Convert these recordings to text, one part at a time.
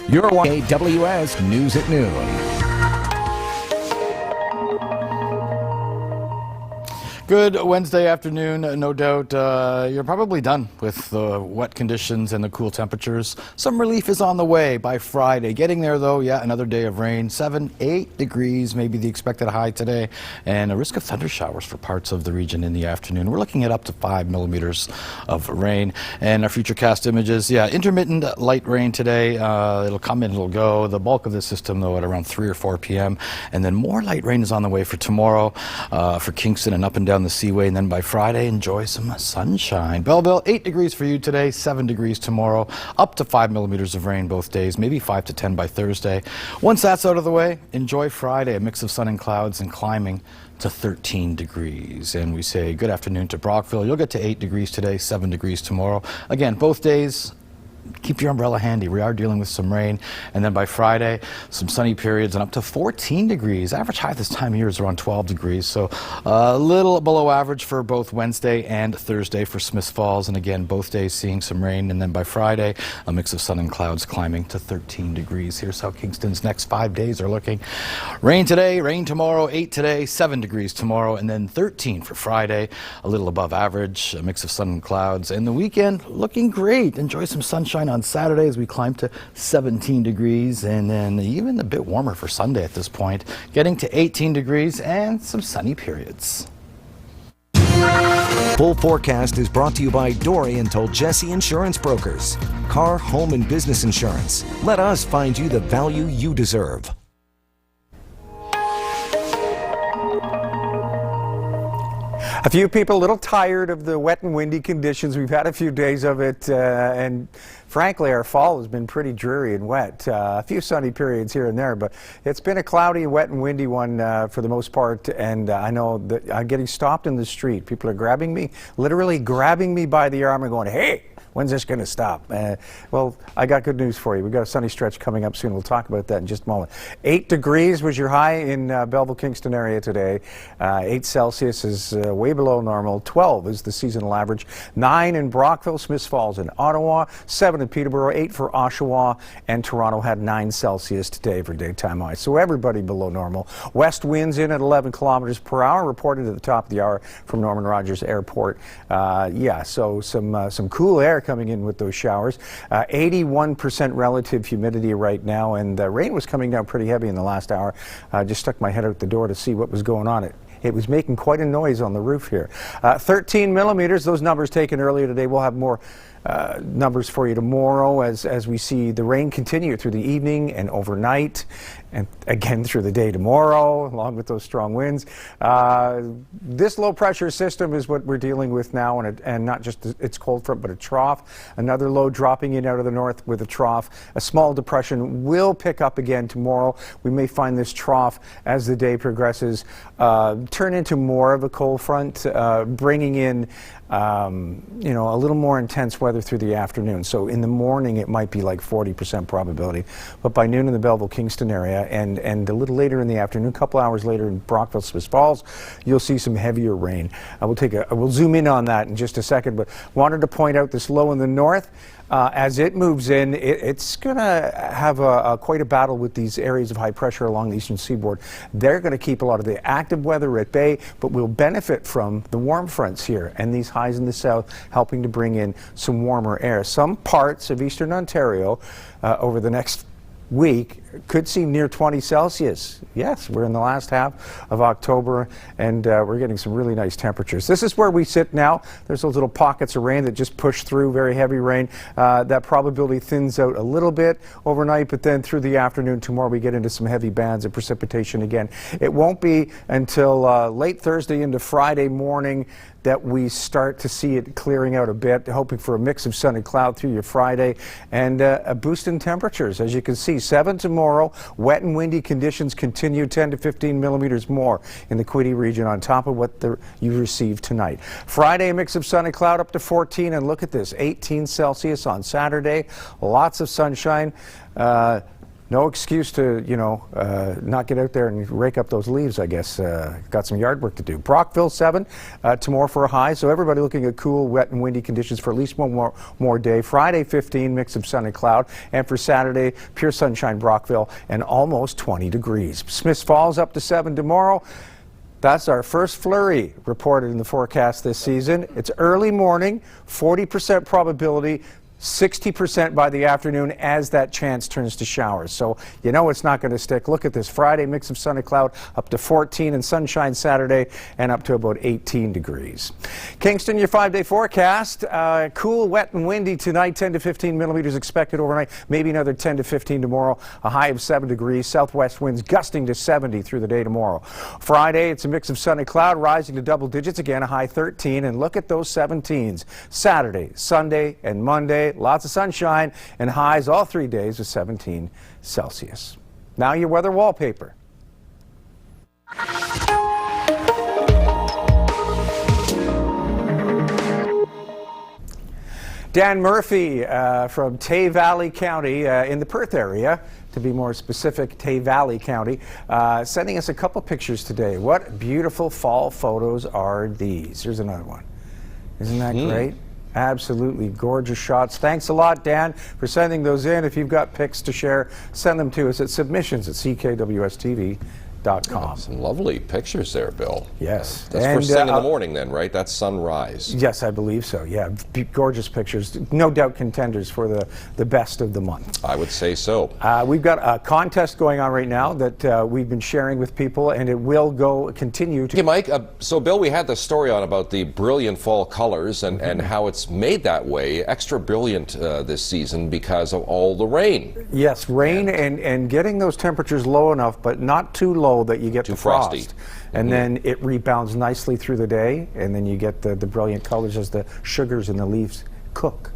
You're watching Ckws News at Noon. Good Wednesday afternoon. No doubt you're probably done with the wet conditions and the cool temperatures. Some relief is on the way by Friday. Getting there though, yeah, another day of rain. 7-8 degrees, maybe the expected high today, and a risk of thunder showers for parts of the region in the afternoon. We're looking at up to 5 millimeters of rain. And our futurecast images, yeah, intermittent light rain today. It'll come and it'll go. The bulk of the system though at around 3 or 4 p.m. And then more light rain is on the way for tomorrow for Kingston and up and down the Seaway, and then by Friday enjoy some sunshine. Belleville, 8 degrees for you today, 7 degrees tomorrow, up to 5 millimeters of rain both days, maybe 5 to 10 by Thursday. Once that's out of the way, enjoy Friday, a mix of sun and clouds and climbing to 13 degrees. And we say good afternoon to Brockville. You'll get to 8 degrees today, 7 degrees tomorrow. Again, both days, keep your umbrella handy. We are dealing with some rain. And then by Friday, some sunny periods and up to 14 degrees. Average high this time of year is around 12 degrees. So a little below average for both Wednesday and Thursday for Smiths Falls. And again, both days seeing some rain. And then by Friday, a mix of sun and clouds climbing to 13 degrees. Here's how Kingston's next 5 days are looking. Rain today, rain tomorrow, 8 today, 7 degrees tomorrow, and then 13 for Friday. A little above average, a mix of sun and clouds. And the weekend looking great. Enjoy some sunshine on Saturday as we climb to 17 degrees, and then even a bit warmer for Sunday at this point, getting to 18 degrees and some sunny periods. Full Forecast is brought to you by Dory and Jesse Insurance Brokers. Car, home, and business insurance. Let us find you the value you deserve. A few people a little tired of the wet and windy conditions. We've had a few days of it, and frankly, our fall has been pretty dreary and wet. A few sunny periods here and there, but it's been a cloudy, wet, and windy one for the most part, and I know that I'm getting stopped in the street. People are grabbing me, literally grabbing me by the arm and going, "Hey, when's this going to stop?" Well, I got good news for you. We've got a sunny stretch coming up soon. We'll talk about that in just a moment. 8 degrees was your high in Belleville-Kingston area today. 8 Celsius is way below normal. 12 is the seasonal average. 9 in Brockville, Smiths Falls, and Ottawa. 7 in Peterborough. 8 for Oshawa, and Toronto had 9 Celsius today for daytime highs. So everybody below normal. West winds in at 11 kilometers per hour, reported at the top of the hour from Norman Rogers Airport. Yeah, so some cool air coming in with those showers. 81% relative humidity right now, and rain was coming down pretty heavy in the last hour. I just stuck my head out the door to see what was going on. It was making quite a noise on the roof here. 13 millimeters, those numbers taken earlier today. We'll have more numbers for you tomorrow as we see the rain continue through the evening and overnight, and again through the day tomorrow, along with those strong winds. This low pressure system is what we're dealing with now, and not just its cold front, but a trough. Another low dropping in out of the north with a trough. A small depression will pick up again tomorrow. We may find this trough as the day progresses turn into more of a cold front, bringing in a little more intense weather through the afternoon. So in the morning it might be like 40% probability, but by noon in the Belleville-Kingston area and a little later in the afternoon, a couple hours later in Brockville, Smiths Falls, you'll see some heavier rain. We'll zoom in on that in just a second, but wanted to point out this low in the north. As it moves in, it's going to have quite a battle with these areas of high pressure along the eastern seaboard. They're going to keep a lot of the active weather at bay, but we'll benefit from the warm fronts here and these highs in the south helping to bring in some warmer air. Some parts of eastern Ontario over the next week could see near 20 Celsius. Yes, we're in the last half of October, and we're getting some really nice temperatures. This is where we sit now. There's those little pockets of rain that just push through, very heavy rain. That probability thins out a little bit overnight, but then through the afternoon tomorrow we get into some heavy bands of precipitation again. It won't be until late Thursday into Friday morning that we start to see it clearing out a bit, hoping for a mix of sun and cloud through your Friday, and a boost in temperatures. As you can see, 7 tomorrow, wet and windy conditions continue, 10 to 15 millimeters more in the Quinte region on top of what you received tonight. Friday, a mix of sun and cloud up to 14, and look at this, 18 Celsius on Saturday, lots of sunshine. No excuse to, not get out there and rake up those leaves, I guess. Got some yard work to do. Brockville 7 tomorrow for a high. So everybody looking at cool, wet, and windy conditions for at least one more day. Friday 15, mix of sun and cloud. And for Saturday, pure sunshine, Brockville, and almost 20 degrees. Smiths Falls up to 7 tomorrow. That's our first flurry reported in the forecast this season. It's early morning, 40% probability. 60% by the afternoon as that chance turns to showers. So it's not going to stick. Look at this. Friday, mix of sun and cloud up to 14 and sunshine Saturday and up to about 18 degrees. Kingston, your 5-day forecast. Cool, wet and windy tonight. 10 to 15 millimeters expected overnight. Maybe another 10 to 15 tomorrow. A high of 7 degrees. Southwest winds gusting to 70 through the day tomorrow. Friday, it's a mix of sun and cloud rising to double digits. Again, a high 13. And look at those 17s. Saturday, Sunday, and Monday. Lots of sunshine and highs all 3 days of 17 Celsius. Now your weather wallpaper. Dan Murphy from Tay Valley County in the Perth area, to be more specific, Tay Valley County, sending us a couple pictures today. What beautiful fall photos are these? Here's another one. Isn't that great? Absolutely gorgeous shots. Thanks a lot, Dan, for sending those in. If you've got pics to share, send them to us at submissions@ckwstv.com. Oh, some lovely pictures there, Bill. Yes. That's first thing in the morning then, right? That's sunrise. Yes, I believe so. Yeah, gorgeous pictures. No doubt contenders for the best of the month. I would say so. We've got a contest going on right now that we've been sharing with people, and it will continue to... Hey, Mike, so Bill, we had the story on about the brilliant fall colors and how it's made that way, extra brilliant this season because of all the rain. Yes, rain and getting those temperatures low enough, but not too low that you get the frost. Frosty. And then it rebounds nicely through the day, and then you get the brilliant colors as the sugars in the leaves cook.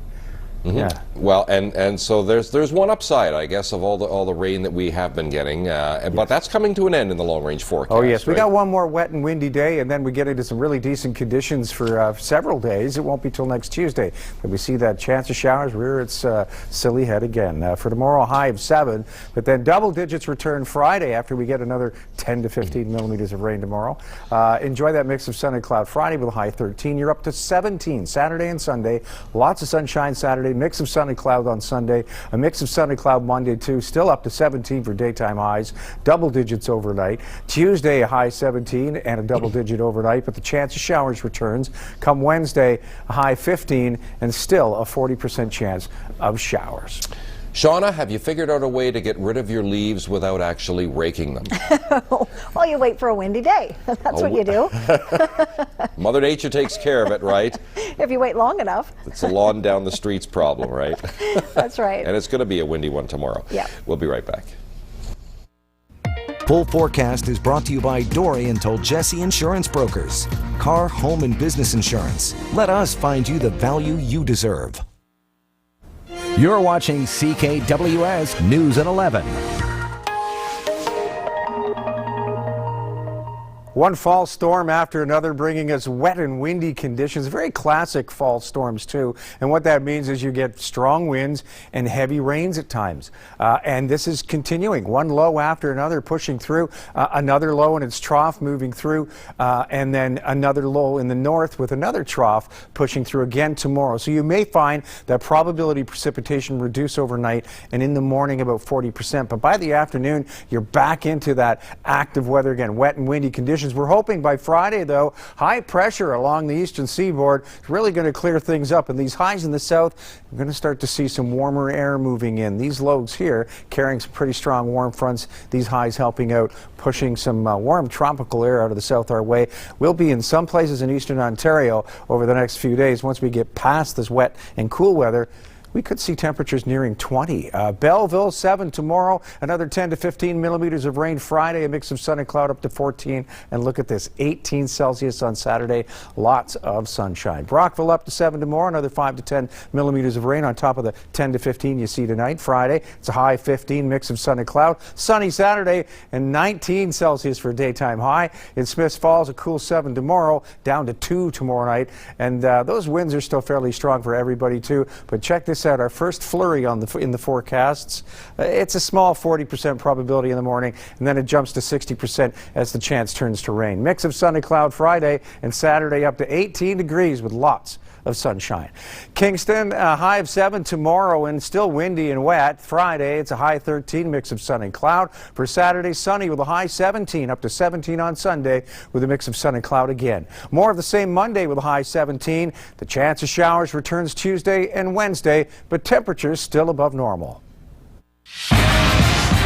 Yeah. Well, and so there's one upside, I guess, of all the rain that we have been getting, but that's coming to an end in the long range forecast. Oh yes, we right? got one more wet and windy day, and then we get into some really decent conditions for several days. It won't be till next Tuesday, but we see that chance of showers rear its silly head again. For tomorrow, a high of 7, but then double digits return Friday after we get another 10 to 15 millimeters of rain tomorrow. Enjoy that mix of sun and cloud Friday with a high 13. You're up to 17 Saturday and Sunday. Lots of sunshine Saturday. Mix of sun and cloud on Sunday, a mix of sun and cloud Monday too, still up to 17 for daytime highs, double digits overnight. Tuesday a high 17 and a double digit overnight, but the chance of showers returns. Come Wednesday, a high 15 and still a 40% chance of showers. Shauna, have you figured out a way to get rid of your leaves without actually raking them? Well, you wait for a windy day. That's what you do. Mother Nature takes care of it, right? If you wait long enough. It's a lawn down the streets problem, right? That's right. And it's going to be a windy one tomorrow. Yeah. We'll be right back. Full Forecast is brought to you by Dory and Jesse Insurance Brokers. Car, home, and business insurance. Let us find you the value you deserve. You're watching CKWS News at 11. One fall storm after another bringing us wet and windy conditions. Very classic fall storms too. And what that means is you get strong winds and heavy rains at times. And this is continuing. One low after another pushing through. Another low in its trough moving through. And then another low in the north with another trough pushing through again tomorrow. So you may find that probability precipitation reduce overnight and in the morning about 40%. But by the afternoon, you're back into that active weather again. Wet and windy conditions. We're hoping by Friday, though, high pressure along the eastern seaboard is really going to clear things up. And these highs in the south, we're going to start to see some warmer air moving in. These lows here carrying some pretty strong warm fronts. These highs helping out, pushing some warm tropical air out of the south our way. We'll be in some places in eastern Ontario over the next few days. Once we get past this wet and cool weather, we could see temperatures nearing 20. Belleville 7 tomorrow, another 10 to 15 millimeters of rain Friday, a mix of sun and cloud up to 14. And look at this, 18 Celsius on Saturday, lots of sunshine. Brockville up to 7 tomorrow, another 5 to 10 millimeters of rain on top of the 10 to 15 you see tonight. Friday, it's a high 15, mix of sun and cloud. Sunny Saturday and 19 Celsius for a daytime high. In Smiths Falls, a cool 7 tomorrow, down to 2 tomorrow night. And those winds are still fairly strong for everybody too. But check this miss out. Our first flurry in the forecasts. It's a small 40% probability in the morning, and then it jumps to 60% as the chance turns to rain. Mix of sun and cloud Friday and Saturday up to 18 degrees with lots of sunshine. Kingston, a high of 7 tomorrow and still windy and wet. Friday, it's a high 13, mix of sun and cloud. For Saturday, sunny with a high 17, up to 17 on Sunday with a mix of sun and cloud again. More of the same Monday with a high 17. The chance of showers returns Tuesday and Wednesday, but temperatures still above normal.